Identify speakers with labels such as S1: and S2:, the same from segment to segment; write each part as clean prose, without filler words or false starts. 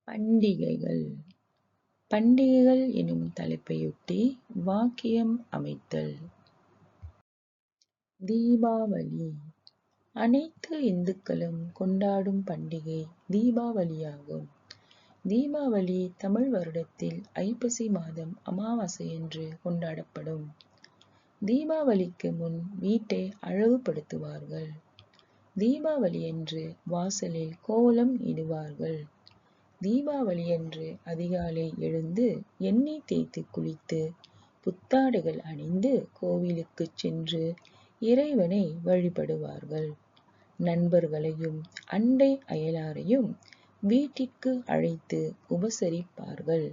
S1: பண்டிகைகள். பண்டிகைகள் எனும் தலைப்பையொட்டி வாக்கியம் அமைத்தல். தீபாவளி. அனைத்து இந்துக்களும் கொண்டாடும் பண்டிகை தீபாவளியாகும். தீபாவளி தமிழ் வருடத்தில் ஐப்பசி மாதம் அமாவாசையன்று கொண்டாடப்படும். தீபாவளிக்கு முன் வீட்டை அழகுபடுத்துவார்கள். தீபாவளியன்று வாசலில் கோலம் இடுவார்கள். தீபாவளியன்று அதிகாலை எழுந்து எண்ணெய் தேய்த்து குளித்து புத்தாடைகள் அணிந்து கோவிலுக்குச் சென்று இறைவனை வழிபடுவார்கள். நண்பர்களையும் அண்டை அயலாரையும் வீட்டிற்கு அழைத்து உபசரிப்பார்கள்.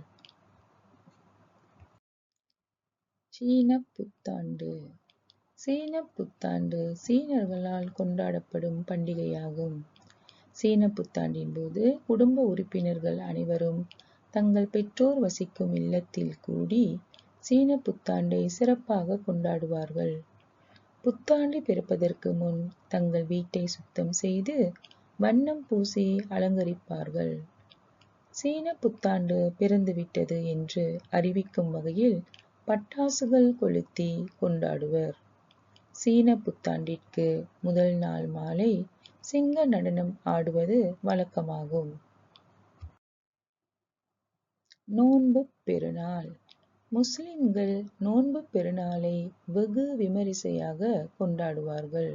S1: சீன புத்தாண்டு. சீன புத்தாண்டு சீனர்களால் கொண்டாடப்படும் பண்டிகையாகும். சீன புத்தாண்டின் போது குடும்ப உறுப்பினர்கள் அனைவரும் தங்கள் பெற்றோர் வசிக்கும் இல்லத்தில் கூடி சீன புத்தாண்டை சிறப்பாக கொண்டாடுவார்கள். புத்தாண்டு பிறப்பதற்கு முன் தங்கள் வீட்டை சுத்தம் செய்து வண்ணம் பூசி அலங்கரிப்பார்கள். சீன புத்தாண்டு பிறந்துவிட்டது என்று அறிவிக்கும் வகையில் பட்டாசுகள் கொளுத்தி கொண்டாடுவர். சீன புத்தாண்டிற்கு முதல் நாள் மாலை சிங்க நடனம் ஆடுவது வழக்கமாகும். நோன்பு பெருநாள். முஸ்லிம்கள் நோன்பு பெருநாளை வெகு விமரிசையாக கொண்டாடுவார்கள்.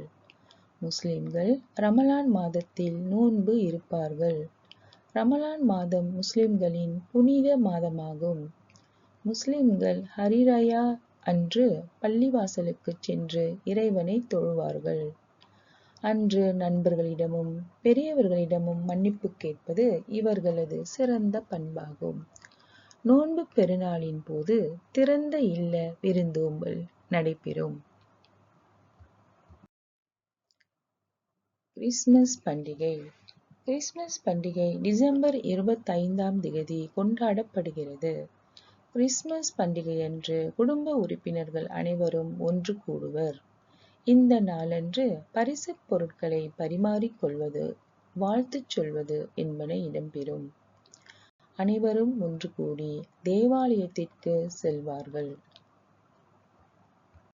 S1: முஸ்லிம்கள் ரமலான் மாதத்தில் நோன்பு இருப்பார்கள். ரமலான் மாதம் முஸ்லிம்களின் புனித மாதமாகும். முஸ்லிம்கள் ஹரிராயா அன்று பள்ளிவாசலுக்கு சென்று இறைவனை தொழுவார்கள். அன்று நண்பர்களிடமும் பெரியவர்களிடமும் மன்னிப்பு கேட்பது இவர்களது சிறந்த பண்பாகும். நோன்பு பெருநாளின் போது திறந்த இல்ல விருந்தோம்பல் நடைபெறும். கிறிஸ்துமஸ் பண்டிகை. கிறிஸ்துமஸ் பண்டிகை டிசம்பர் 25ஆம் தேதி கொண்டாடப்படுகிறது. கிறிஸ்துமஸ் பண்டிகையன்று குடும்ப உறுப்பினர்கள் அனைவரும் ஒன்று கூடுவர். இந்த நாளன்று பரிசுப் பொருட்களை பரிமாறிக்கொள்வது, வாழ்த்துச் சொல்வது என்பன இடம்பெறும். அனைவரும் ஒன்று கூடி தேவாலயத்திற்கு செல்வார்கள்.